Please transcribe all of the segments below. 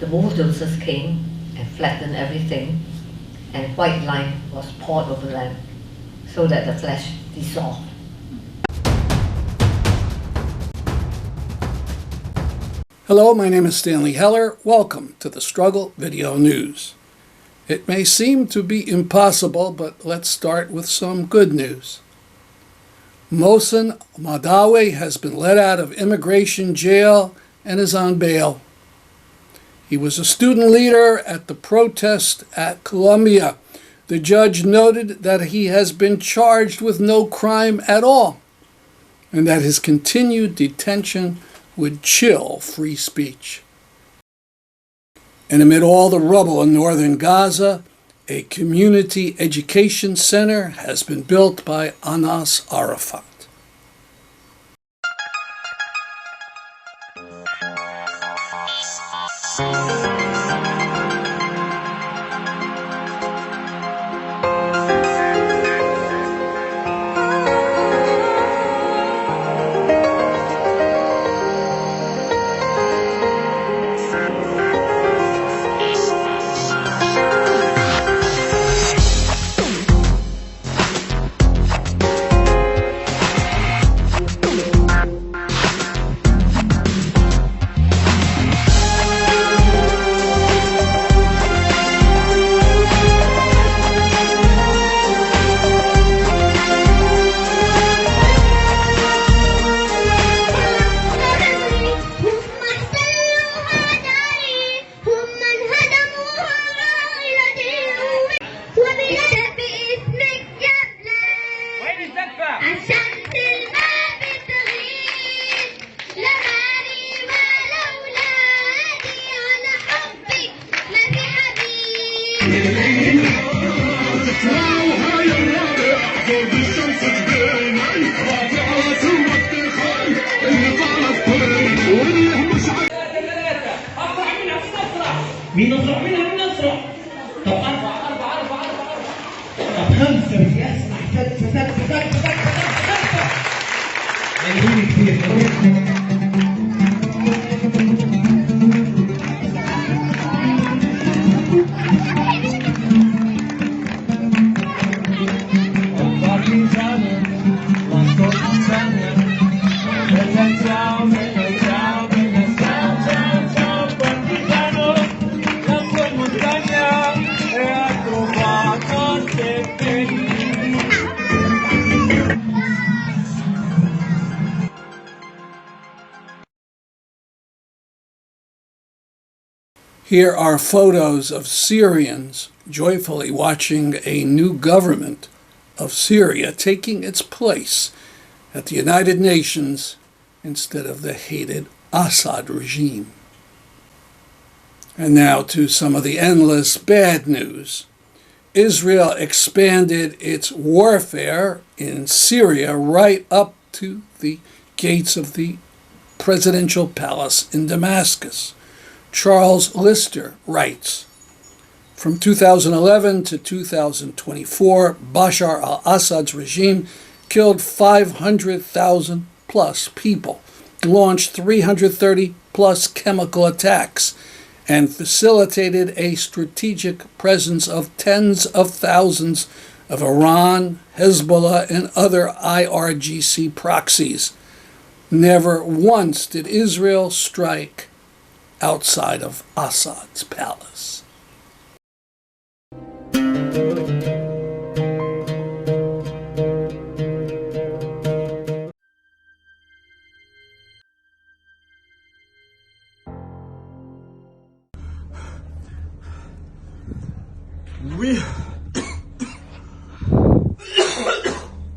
The bulldozers came and flattened everything, and white lime was poured over them so that the flesh dissolved. Hello, my name is Stanley Heller. Welcome to the Struggle Video News. It may seem to be impossible, but let's start with some good news. Mohsen Madawi has been let out of immigration jail and is on bail. He was a student leader at the protest at Columbia. The judge noted that he has been charged with no crime at all, and that his continued detention would chill free speech. And amid all the rubble in northern Gaza, a community education center has been built by Anas Arafat. مين أسرع منها مين أسرع؟ طب أربعة طب خمسة بالياس فتت يعني كتير Here are photos of Syrians joyfully watching a new government of Syria taking its place at the United Nations instead of the hated Assad regime. And now to some of the endless bad news. Israel expanded its warfare in Syria right up to the gates of the presidential palace in Damascus. Charles Lister writes, from 2011 to 2024, Bashar al-Assad's regime killed 500,000 plus people, launched 330 plus chemical attacks, and facilitated a strategic presence of tens of thousands of Iran, Hezbollah, and other IRGC proxies. Never once did Israel strike outside of Assad's palace.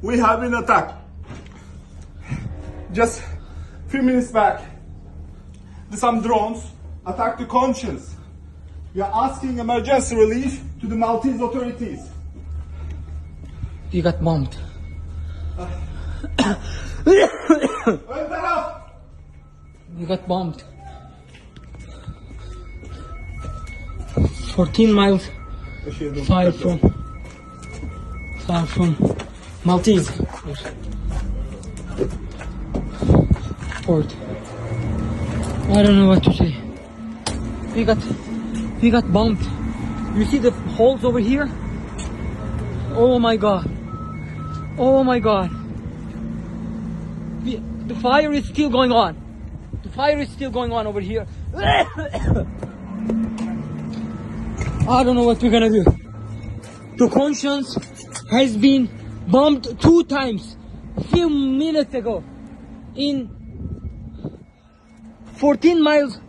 We have been attacked. Just a few minutes back, some drones attacked the conscience. We are asking emergency relief to the Maltese authorities. You got bombed. You got bombed. 14 miles far from Maltese port. I don't know what to say. We got bombed. You see the holes over here? Oh my god. Oh my god. The fire is still going on. The fire is still going on over here. I don't know what we're gonna do. The Conscience has been bombed 2 times a few minutes ago in 14 miles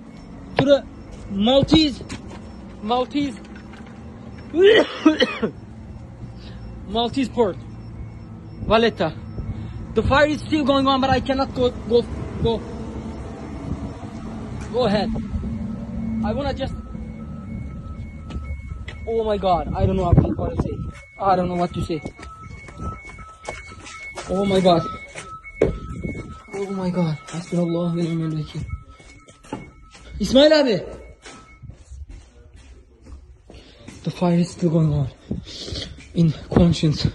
to the Maltese port, Valletta. The fire is still going on, but I cannot go ahead. I wanna just. Oh my god, I don't know what to say. I don't know what to say. Oh my god. Oh my god. Hasbunallah ve ni'mel vekil. İsmail abi. The fire is still going on in Conscience.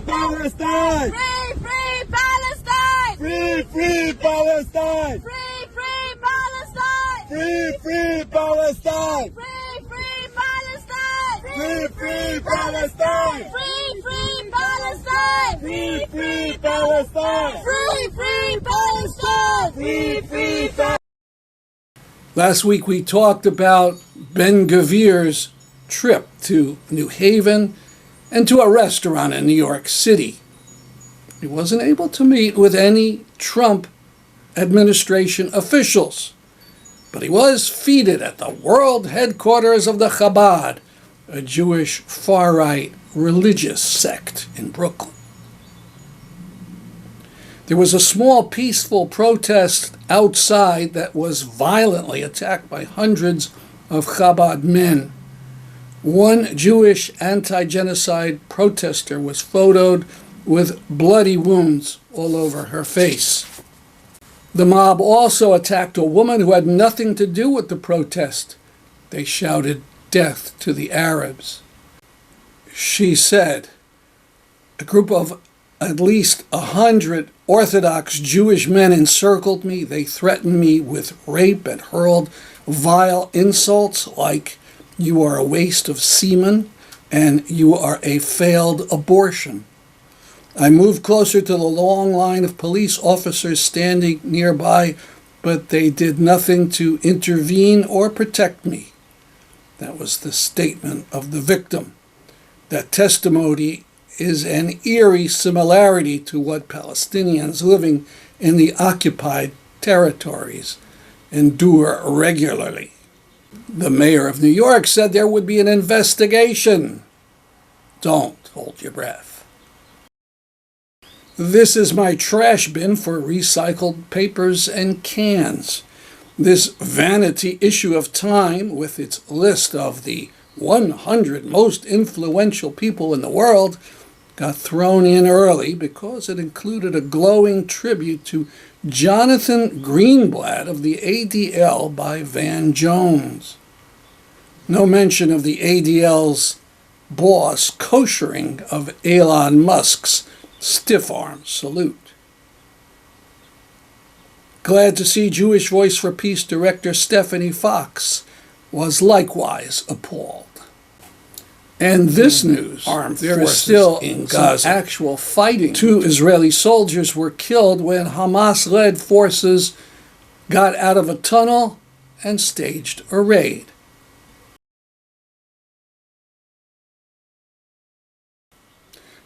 Palestine! Free, free Palestine! Free, free Palestine! Free, free Palestine! Free, free Palestine! Free, free Palestine! Free, free Palestine! Free, free Palestine! Free, free Palestine! Free, free Palestine! Free, free Palestine! Last week we talked about Ben Gvir's trip to New Haven and to a restaurant in New York City. He wasn't able to meet with any Trump administration officials, but he was feted at the world headquarters of the Chabad, a Jewish far-right religious sect in Brooklyn. There was a small peaceful protest outside that was violently attacked by hundreds of Chabad men. One Jewish anti-genocide protester was photoed with bloody wounds all over her face. The mob also attacked a woman who had nothing to do with the protest. They shouted, "Death to the Arabs." She said, "A group of at least 100 Orthodox Jewish men encircled me. They threatened me with rape and hurled vile insults like, 'You are a waste of semen,' and 'You are a failed abortion.' I moved closer to the long line of police officers standing nearby, but they did nothing to intervene or protect me." That was the statement of the victim. That testimony is an eerie similarity to what Palestinians living in the occupied territories endure regularly. The mayor of New York said there would be an investigation. Don't hold your breath. This is my trash bin for recycled papers and cans. This vanity issue of Time, with its list of the 100 most influential people in the world, got thrown in early because it included a glowing tribute to Jonathan Greenblatt of the ADL by Van Jones. No mention of the ADL's boss koshering of Elon Musk's stiff-arm salute. Glad to see Jewish Voice for Peace director Stephanie Fox was likewise appalled. And this news, there is still in Gaza actual fighting. 2 Israeli soldiers were killed when Hamas-led forces got out of a tunnel and staged a raid.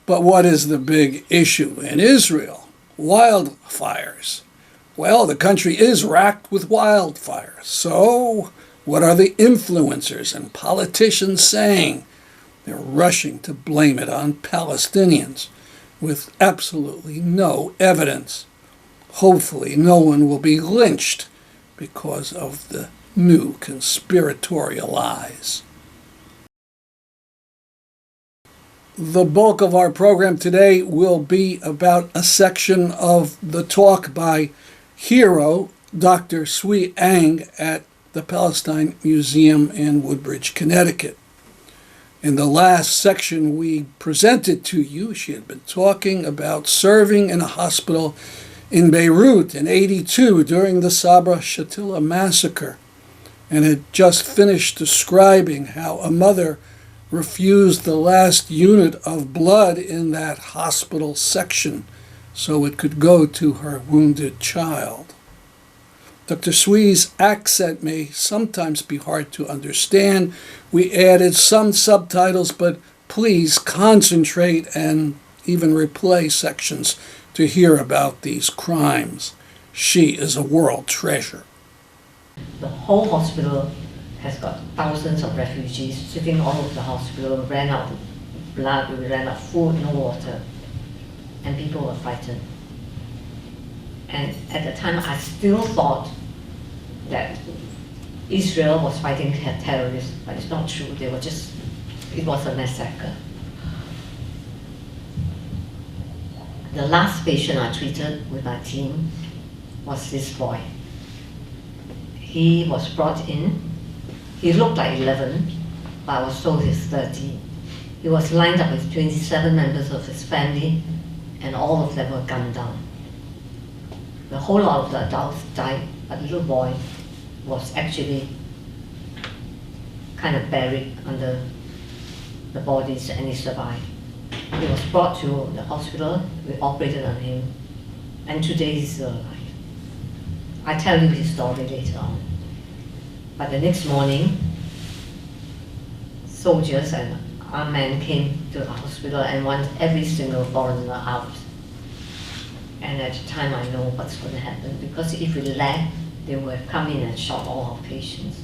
But what is the big issue in Israel? Wildfires. Well, the country is racked with wildfires. So, what are the influencers and politicians saying? They're rushing to blame it on Palestinians with absolutely no evidence. Hopefully, no one will be lynched because of the new conspiratorial lies. The bulk of our program today will be about a section of the talk by hero Dr. Swee Ang at the Palestine Museum in Woodbridge, Connecticut. In the last section we presented to you, she had been talking about serving in a hospital in Beirut in '82 during the Sabra-Shatila massacre, and had just finished describing how a mother refused the last unit of blood in that hospital section so it could go to her wounded child. Dr. Swee's accent may sometimes be hard to understand. We added some subtitles, but please concentrate and even replay sections to hear about these crimes. She is a world treasure. The whole hospital has got thousands of refugees sitting all over the hospital. We ran out of blood, we ran out of food, no water, and people were frightened. And at the time, I still thought that Israel was fighting terrorists, but it's not true. It was a massacre. The last patient I treated with my team was this boy. He was brought in. He looked like 11, but I was told he's 13. He was lined up with 27 members of his family, and all of them were gunned down. The whole lot of the adults died, but the little boy was actually kind of buried under the bodies, and he survived. He was brought to the hospital, we operated on him, and today he's still alive. I tell you his story later on. But the next morning, soldiers and our men came to the hospital and wanted every single foreigner out. And at the time, I know what's going to happen, because if we left, they would have come in and shot all our patients.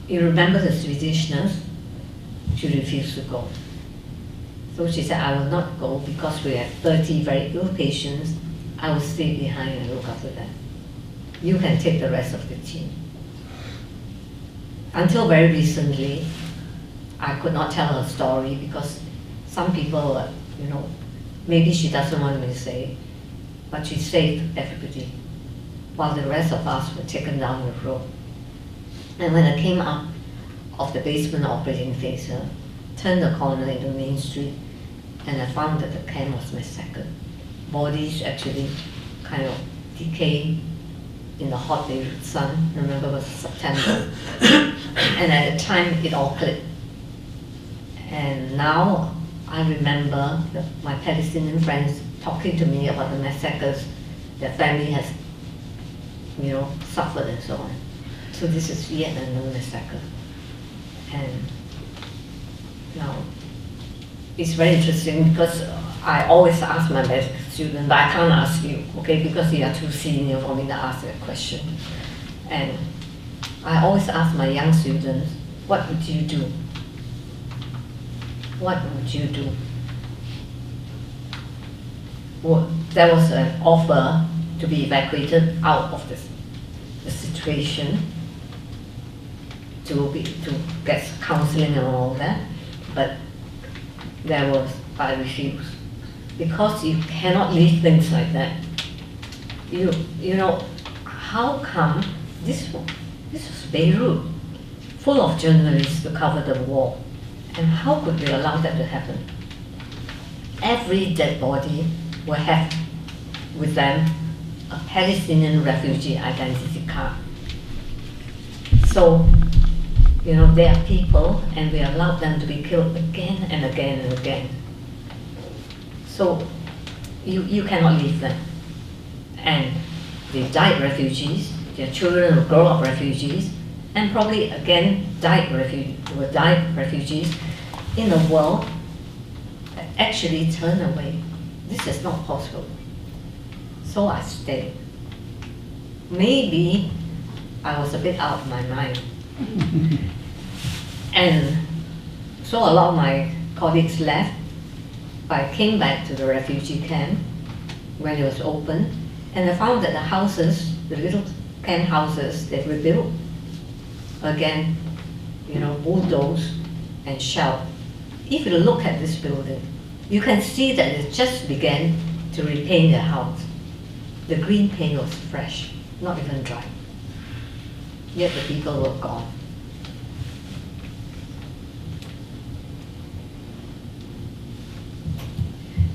You remember the Swedish nurse? She refused to go. So she said, I will not go because we have 30 very ill patients. I will stay behind and look after them. You can take the rest of the team. Until very recently, I could not tell her story because some people were, maybe she doesn't want me to say, but she saved everybody, while the rest of us were taken down the road. And when I came up of the basement operating theater, turned the corner into Main Street, and I found that the camp was massacred. Bodies actually kind of decayed in the hot Beirut sun. Remember, it was September. And at the time, it all clicked. And now I remember my Palestinian friends talking to me about the massacres their family has, suffered and so on. So this is yet another massacre. And now, it's very interesting because I always ask my medical students, but I can't ask you, okay, because you are too senior for me to ask that question. And I always ask my young students, what would you do? What would you do? Well, there was an offer to be evacuated out of the situation, to get counseling and all that, but I refused. Because you cannot leave things like that. How come this was Beirut, full of journalists to cover the war, and how could they allow that to happen? Every dead body will have with them a Palestinian refugee identity card. So, they are people, and we allowed them to be killed again and again and again. So you cannot leave them. And they died refugees, their children will grow up refugees, and probably again will die refugees in a world that actually turned away. This is not possible. So I stayed. Maybe I was a bit out of my mind. And so a lot of my colleagues left. I came back to the refugee camp when it was open, and I found that the houses, the little camp houses that were built, again, bulldozed and shelled. If you look at this building, you can see that it just began to repaint the house. The green paint was fresh, not even dry. yet the people were gone.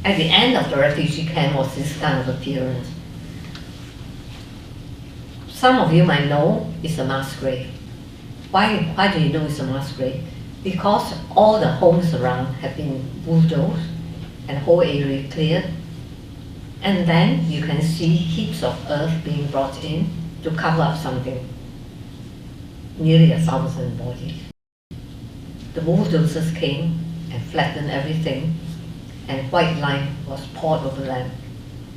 At the end of the refugee camp was this kind of appearance. Some of you might know it's a mass grave. Why do you know it's a mass grave? Because all the homes around have been bulldozed and the whole area cleared. And then you can see heaps of earth being brought in to cover up something. Nearly 1,000 bodies. The bulldozers came and flattened everything, and white lime was poured over them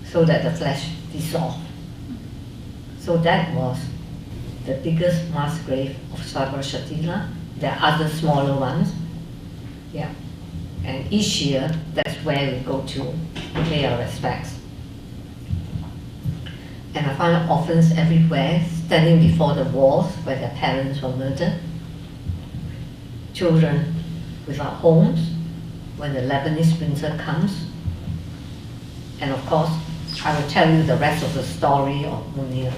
so that the flesh dissolved. So that was the biggest mass grave of Sabra-Shatila. There are other smaller ones. Yeah. And each year, that's where we go to pay our respects. And I found orphans everywhere, standing before the walls where their parents were murdered. Children without homes when the Lebanese winter comes. And of course, I will tell you the rest of the story of Munir.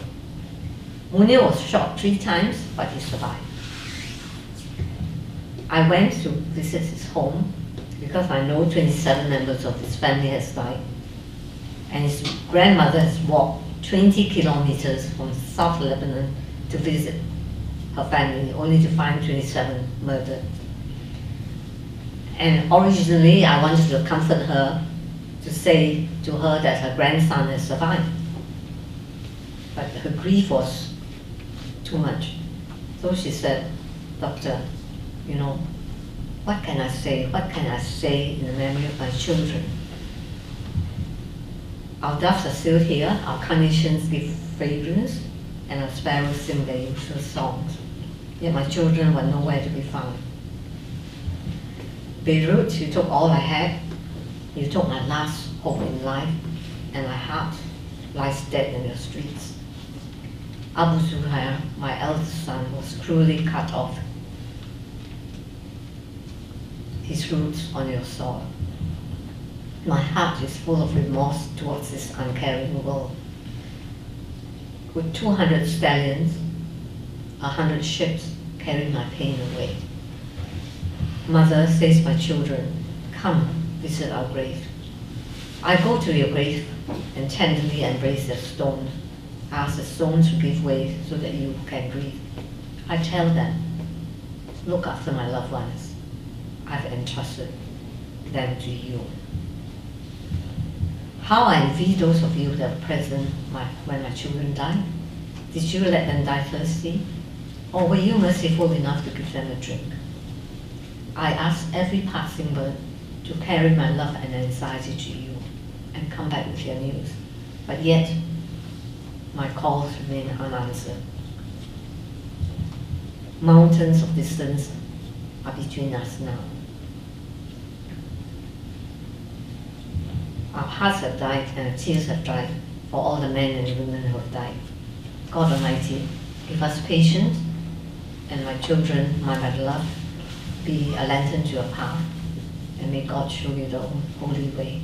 Munir was shot 3 times, but he survived. I went to visit his home because I know 27 members of his family has died. And his grandmother has walked 20 kilometers from South Lebanon to visit her family, only to find 27 murdered. And originally, I wanted to comfort her, to say to her that her grandson has survived. But her grief was too much. So she said, "Doctor, you know, what can I say? What can I say in the memory of my children? Our doves are still here, our carnations give fragrance, and our sparrows sing their usual songs. Yet my children were nowhere to be found. Beirut, you took all I had. You took my last hope in life, and my heart lies dead in your streets. Abu Zuhair, my eldest son, was cruelly cut off. His roots on your soil. My heart is full of remorse towards this uncaring world. With 200 stallions, 100 ships carry my pain away. Mother, says my children, come visit our grave. I go to your grave and tenderly embrace the stones. Ask the stones to give way so that you can breathe. I tell them, look after my loved ones. I've entrusted them to you. How I envy those of you that were present when my children died. Did you let them die thirsty? Or were you merciful enough to give them a drink? I ask every passing bird to carry my love and anxiety to you and come back with your news. But yet, my calls remain unanswered. Mountains of distance are between us now. Our hearts have died and our tears have dried for all the men and women who have died. God Almighty, give us patience, and my children, my beloved, be a lantern to your path, and may God show you the holy way.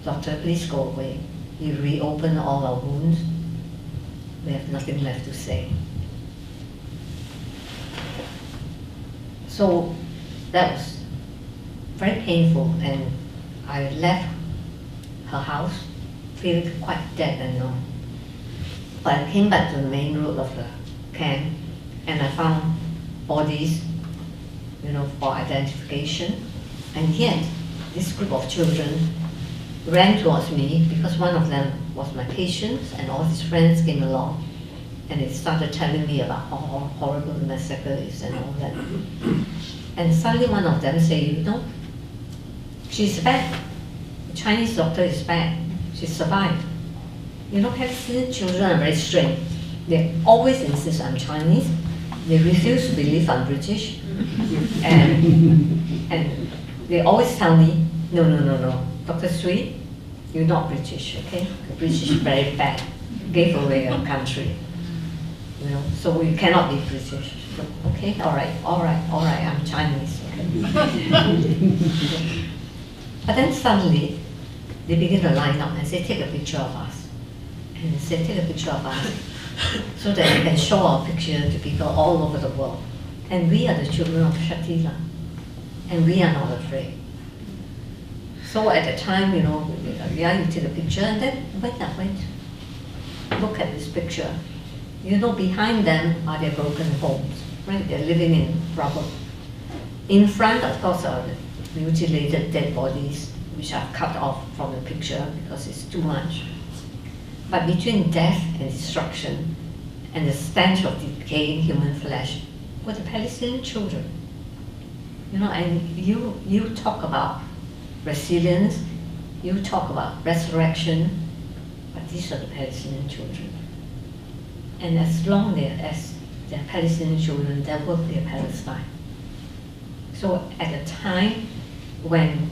Doctor, please go away. You reopen all our wounds. We have nothing left to say. So that was very painful, and I left her house feeling quite dead and numb. But I came back to the main road of the camp, and I found bodies, for identification. And yet, this group of children ran towards me because one of them was my patient, and all his friends came along, and they started telling me about how horrible the massacre is and all that. And suddenly one of them said, she's back. The Chinese doctor is back. She survived. Palestinian children are very strange. They always insist I'm Chinese. They refuse to believe I'm British. And they always tell me, no, Dr. Swee, you're not British, okay? The British is very bad. Gave away our country. So you cannot be British. So, okay, all right, I'm Chinese. Okay. But then suddenly, they begin to line up and say, take a picture of us. And they say, take a picture of us. so that we can show our picture to people all over the world. And we are the children of Shatila, and we are not afraid. So at the time, you take a picture, and then when I went, look at this picture. Behind them are their broken homes, right? They're living in rubble. In front, of course, are the mutilated dead bodies, which I've cut off from the picture because it's too much. But between death and destruction and the stench of decaying human flesh were the Palestinian children. And you talk about resilience, you talk about resurrection, but these are the Palestinian children. And as long as they're Palestinian children, there will be a Palestine. So at a time when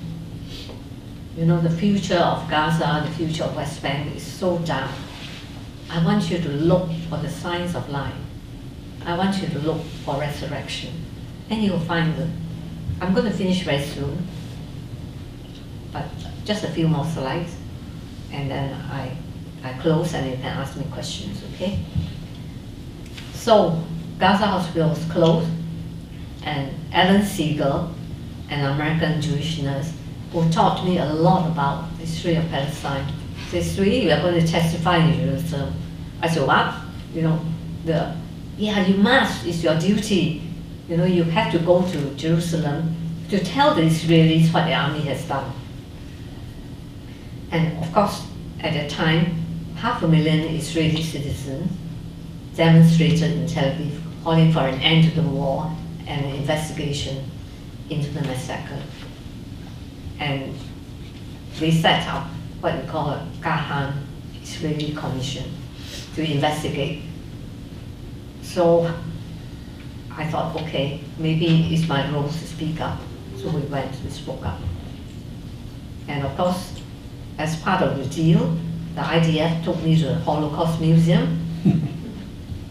the future of Gaza, the future of West Bank is so dark, I want you to look for the signs of life. I want you to look for resurrection, and you'll find them. I'm going to finish very soon, but just a few more slides, and then I close and you can ask me questions, okay? So, Gaza Hospital was closed, and Alan Siegel, an American Jewish nurse, who taught me a lot about the history of Palestine, said, Swee, you are going to testify in Jerusalem. I said, what? You must, it's your duty. You have to go to Jerusalem to tell the Israelis what the army has done. And of course, at that time, 500,000 Israeli citizens demonstrated in Tel Aviv, calling for an end to the war and an investigation into the massacre. And they set up what we call a Gahan Israeli Commission to investigate. So I thought, okay, maybe it's my role to speak up. So we spoke up. And of course, as part of the deal, the IDF took me to the Holocaust Museum,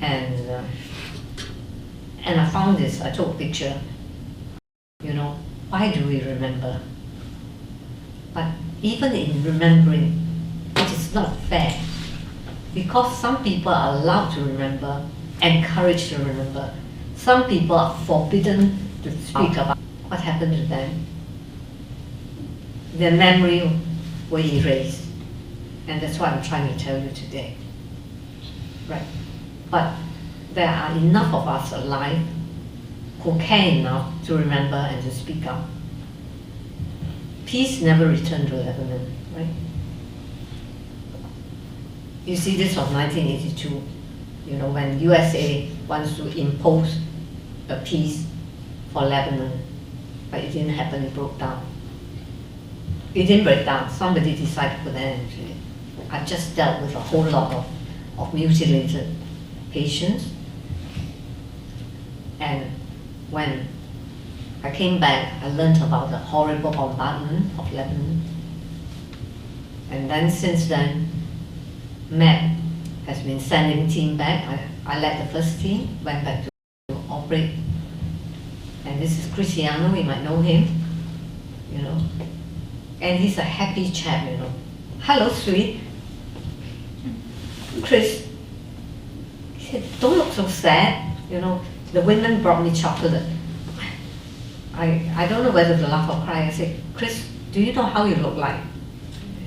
and I found this. I took a picture. Why do we remember? But even in remembering, it is not fair, because some people are allowed to remember, encouraged to remember. Some people are forbidden to speak about what happened to them. Their memory were erased, and that's what I'm trying to tell you today. Right? But there are enough of us alive who care enough to remember and to speak up. Peace never returned to Lebanon, right? You see, this was 1982, when USA wants to impose a peace for Lebanon, but it didn't happen, it broke down. It didn't break down, somebody decided to put an end to it. I just dealt with a whole lot of mutilated patients, and when I came back, I learned about the horrible bombardment of Lebanon. And then since then, Matt has been sending team back. I led the first team, went back to operate. And this is Cristiano, you might know him, And he's a happy chap, Hello, Swee. Chris. He said, don't look so sad, The women brought me chocolate. I don't know whether to laugh or cry. I said, Chris, do you know how you look like?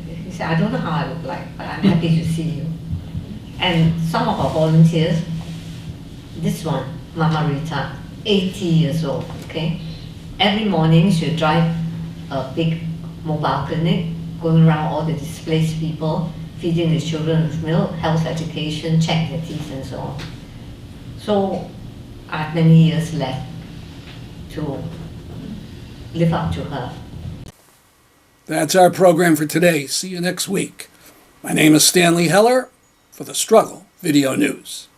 He said, I don't know how I look like, but I'm happy to see you. And some of our volunteers, this one, Mama Rita, 80 years old, okay? Every morning she'll drive a big mobile clinic, going around all the displaced people, feeding the children with milk, health education, check their teeth and so on. So I have many years left to live up to her. That's our program for today. See you next week. My name is Stanley Heller for the Struggle Video News.